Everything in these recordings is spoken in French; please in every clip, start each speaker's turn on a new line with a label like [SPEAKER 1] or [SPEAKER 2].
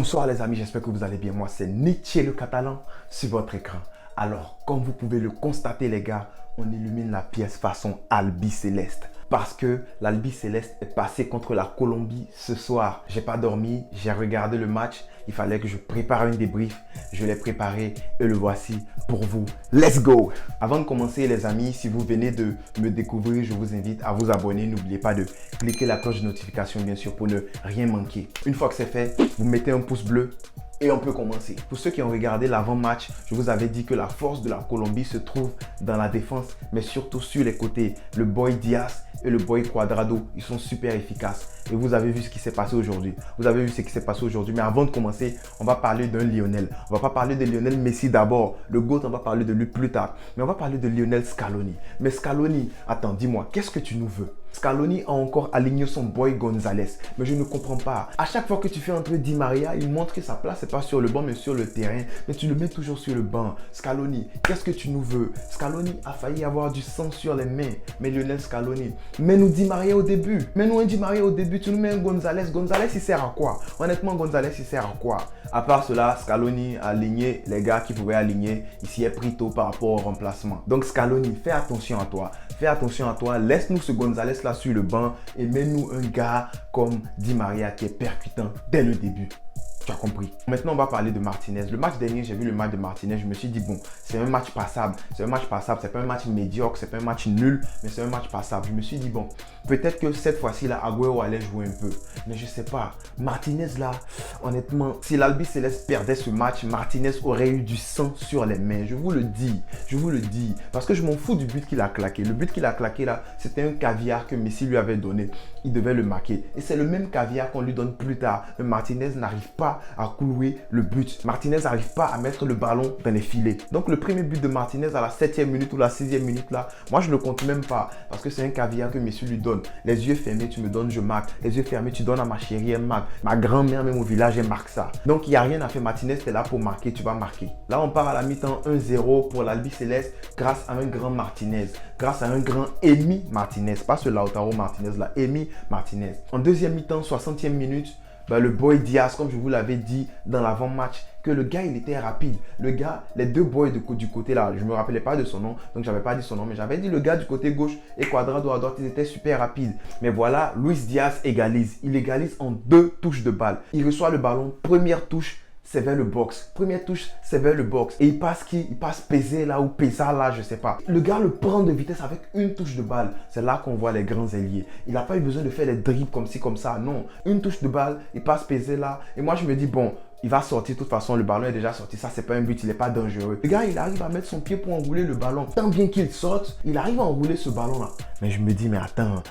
[SPEAKER 1] Bonsoir les amis, j'espère que vous allez bien. Moi c'est Nietzsche le Catalan sur votre écran. Alors comme vous pouvez le constater les gars, on illumine la pièce façon Albi Céleste. Parce que l'Albi Céleste est passé contre la Colombie ce soir. J'ai pas dormi, j'ai regardé le match. Il fallait que je prépare un débrief. Je l'ai préparé et le voici pour vous. Let's go! Avant de commencer les amis, si vous venez de me découvrir, je vous invite à vous abonner. N'oubliez pas de cliquer la cloche de notification bien sûr pour ne rien manquer. Une fois que c'est fait, vous mettez un pouce bleu. Et on peut commencer. Pour ceux qui ont regardé l'avant-match, je vous avais dit que la force de la Colombie se trouve dans la défense, mais surtout sur les côtés. Le boy Diaz et le boy Cuadrado, ils sont super efficaces. Et vous avez vu ce qui s'est passé aujourd'hui. Vous avez vu ce qui s'est passé aujourd'hui. Mais avant de commencer, on va parler d'un Lionel. On va pas parler de Lionel Messi d'abord. Le GOAT, on va parler de lui plus tard. Mais on va parler de Lionel Scaloni. Mais Scaloni, attends, dis-moi, qu'est-ce que tu nous veux? Scaloni a encore aligné son boy Gonzalez. Mais je ne comprends pas. À chaque fois que tu fais entrer Di Maria, il montre que sa place n'est pas sur le banc, mais sur le terrain. Mais tu le mets toujours sur le banc. Scaloni, qu'est-ce que tu nous veux? Scaloni a failli avoir du sang sur les mains. Mais Lionel Scaloni, mets-nous Di Maria au début. Mets-nous un Di Maria au début. Tu nous mets un Gonzalez. Gonzalez, il sert à quoi? Honnêtement, Gonzalez, il sert à quoi? À part cela, Scaloni a aligné les gars qui pouvaient aligner. Il s'y est pris tôt par rapport au remplacement. Donc Scaloni, fais attention à toi. Fais attention à toi. Laisse-nous ce Gonzalez là sur le banc et mets-nous un gars comme Di Maria qui est percutant dès le début. Tu as compris. Maintenant, on va parler de Martinez. Le match dernier, j'ai vu le match de Martinez. Je me suis dit, bon, c'est un match passable. C'est un match passable. C'est pas un match médiocre. C'est pas un match nul, mais c'est un match passable. Je me suis dit, bon, peut-être que cette fois-ci, là, Agüero allait jouer un peu. Mais je sais pas. Martinez, là, honnêtement, si l'Albi Céleste perdait ce match, Martinez aurait eu du sang sur les mains. Je vous le dis. Je vous le dis. Parce que je m'en fous du but qu'il a claqué. Le but qu'il a claqué, là, c'était un caviar que Messi lui avait donné. Il devait le marquer. Et c'est le même caviar qu'on lui donne plus tard. Mais Martinez n'arrive pas à clouer le but. Martinez n'arrive pas à mettre le ballon dans les filets. Donc le premier but de Martinez à la 7e minute ou la 6e minute là, moi je ne le compte même pas parce que c'est un caviar que Messi lui donne. Les yeux fermés, tu me donnes, je marque. Les yeux fermés, tu donnes à ma chérie, elle marque. Ma grand-mère même au village, elle marque ça. Donc il n'y a rien à faire. Martinez, tu es là pour marquer, tu vas marquer. Là on part à la mi-temps 1-0 pour l'Albi Céleste grâce à un grand Martinez. Grâce à un grand Emi Martinez. Pas ce Lautaro Martinez là, Emi Martinez. En deuxième mi-temps, 60e minute, le boy Diaz, comme je vous l'avais dit dans l'avant-match, que le gars il était rapide. Le gars, les deux boys du côté là, je ne me rappelais pas de son nom, donc j'avais pas dit son nom, mais j'avais dit le gars du côté gauche et Cuadrado à droite, ils étaient super rapides. Mais voilà, Luis Diaz égalise. Il égalise en 2 touches de balle. Il reçoit le ballon, première touche, c'est vers le box. Première touche, c'est vers le box. Et il passe qui? Il passe pesé là ou pesar là, je sais pas. Le gars le prend de vitesse avec une touche de balle. C'est là qu'on voit les grands ailiers. Il n'a pas eu besoin de faire les dribbles comme ci, comme ça. Non. Une touche de balle, il passe pesé là. Et moi, je me dis, bon, il va sortir. De toute façon, le ballon est déjà sorti. Ça, c'est pas un but. Il n'est pas dangereux. Le gars, il arrive à mettre son pied pour enrouler le ballon. Tant bien qu'il sorte, il arrive à enrouler ce ballon-là. Mais je me dis, mais attends.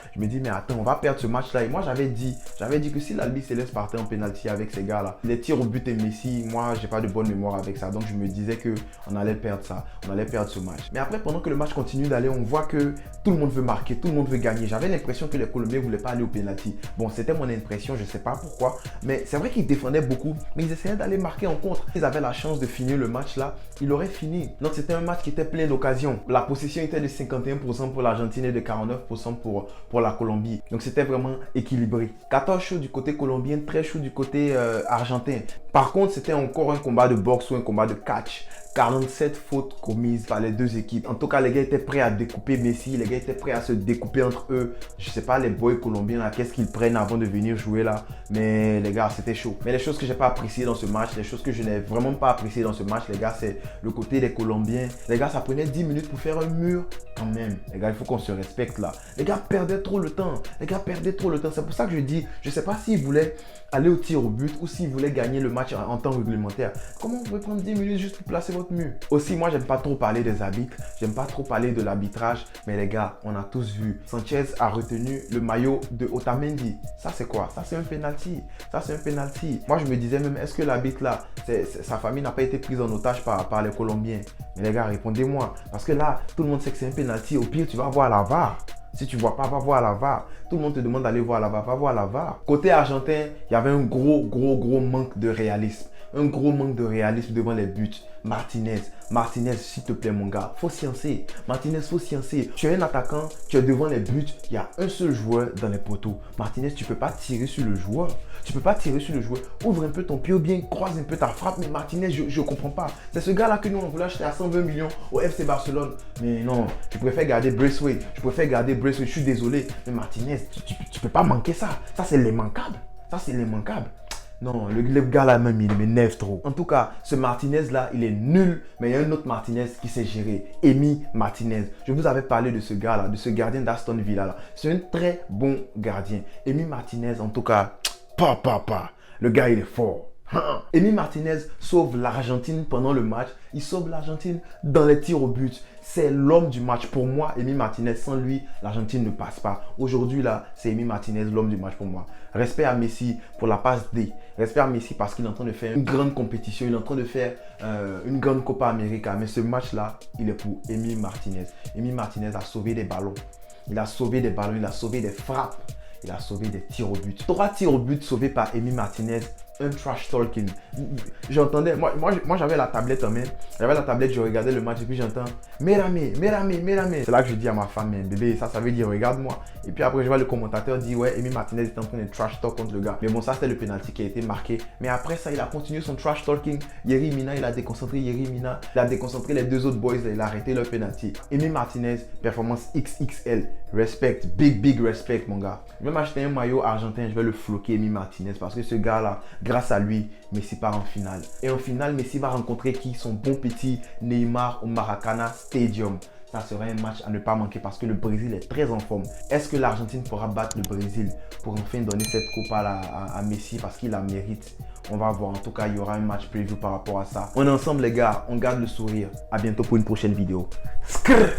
[SPEAKER 1] On va perdre ce match-là. Et moi, j'avais dit que si l'Albi Céleste partait en pénalty avec ces gars-là, les tirs au but et Messi, moi, j'ai pas de bonne mémoire avec ça. Donc, je me disais que on allait perdre ça. On allait perdre ce match. Mais après, pendant que le match continue d'aller, on voit que tout le monde veut marquer. Tout le monde veut gagner. J'avais l'impression que les Colombiens ne voulaient pas aller au pénalty. Bon, c'était mon impression. Je sais pas pourquoi. Mais c'est vrai qu'ils défendaient beaucoup. Mais ils essayaient d'aller marquer en contre. Ils avaient la chance de finir le match là, il aurait fini. Donc c'était un match qui était plein d'occasions. La possession était de 51% pour l'Argentine et de 49% pour la Colombie. Donc c'était vraiment équilibré. 14 chaud du côté colombien, très chaud du côté argentin. Par contre, c'était encore un combat de boxe ou un combat de catch. 47 fautes commises par les deux équipes. En tout cas, les gars étaient prêts à découper Messi. Les gars étaient prêts à se découper entre eux. Je sais pas les boys colombiens là, qu'est-ce qu'ils prennent avant de venir jouer là. Mais les gars, c'était chaud. Mais les choses que j'ai pas appréciées dans ce match, les choses que je n'ai vraiment pas appréciées dans ce match, les gars, c'est le côté des Colombiens. Les gars, ça prenait 10 minutes pour faire un mur. Quand même, les gars, il faut qu'on se respecte là. Les gars perdaient trop le temps. C'est pour ça que je dis, je sais pas s'ils voulaient aller au tir au but ou s'ils voulaient gagner le match en temps réglementaire. Comment vous pouvez prendre 10 minutes juste pour placer votre mur? Aussi, moi, j'aime pas trop parler des arbitres. J'aime pas trop parler de l'arbitrage. Mais les gars, on a tous vu. Sanchez a retenu le maillot de Otamendi. Ça, c'est quoi? Ça, c'est un penalty. Moi, je me disais même, est-ce que l'arbitre là, sa famille n'a pas été prise en otage par les Colombiens? Mais les gars, répondez-moi. Parce que là, tout le monde sait que c'est un penalty. Au pire, tu vas voir la VAR. Si tu ne vois pas, va voir la VAR. Tout le monde te demande d'aller voir la VAR. Va voir la VAR. Côté argentin, il y avait un gros manque de réalisme. Un gros manque de réalisme devant les buts. Martinez, s'il te plaît mon gars, faut sciencer. Martinez, faut sciencer. Tu es un attaquant, tu es devant les buts, il y a un seul joueur dans les poteaux. Martinez, tu peux pas tirer sur le joueur. Tu peux pas tirer sur le joueur. Ouvre un peu ton pied ou bien croise un peu ta frappe. Mais Martinez, je comprends pas. C'est ce gars-là que nous, on voulait acheter à 120 millions au FC Barcelone. Mais non, je préfère garder Braithwaite. Je suis désolé. Mais Martinez, tu peux pas manquer ça. Ça, c'est l'immanquable. Non, le gars là même, il m'énerve trop. En tout cas, ce Martinez là, il est nul. Mais il y a un autre Martinez qui sait gérer. Emi Martinez. Je vous avais parlé de ce gars là, de ce gardien d'Aston Villa là. C'est un très bon gardien. Emi Martinez, en tout cas, le gars, il est fort. Emi Martinez sauve l'Argentine pendant le match. Il sauve l'Argentine dans les tirs au but. C'est l'homme du match. Pour moi, Emi Martinez, sans lui, l'Argentine ne passe pas. Aujourd'hui, là, c'est Emi Martinez, l'homme du match pour moi. Respect à Messi pour la passe D. Respect à Messi parce qu'il est en train de faire une grande compétition. Il est en train de faire une grande Copa América. Mais ce match-là, il est pour Emi Martinez. Emi Martinez a sauvé des ballons. Il a sauvé des ballons, il a sauvé des frappes. Il a sauvé des tirs au but. 3 tirs au but sauvés par Emi Martinez. Un trash talking. J'entendais, moi j'avais la tablette en main. J'avais la tablette, je regardais le match et puis j'entends Mérame. C'est là que je dis à ma femme, mais bébé, ça veut dire regarde-moi. Et puis après, je vois le commentateur dire ouais, Emi Martinez est en train de trash talk contre le gars. Mais bon, ça c'était le penalty qui a été marqué. Mais après ça, il a continué son trash talking. Yerry Mina, il a déconcentré Yerry Mina. Il a déconcentré les deux autres boys. Il a arrêté leur penalty. Emi Martinez, performance XXL. Respect, big respect, mon gars. Je vais m'acheter un maillot argentin, je vais le floquer Emi Martinez parce que ce gars-là, grâce à lui, Messi part en finale. Et en finale, Messi va rencontrer qui? Son bon petit Neymar au Maracana Stadium. Ça sera un match à ne pas manquer parce que le Brésil est très en forme. Est-ce que l'Argentine pourra battre le Brésil pour enfin donner cette coupe à Messi parce qu'il la mérite? On va voir. En tout cas, il y aura un match prévu par rapport à ça. On est ensemble les gars, on garde le sourire. À bientôt pour une prochaine vidéo. Skrrr.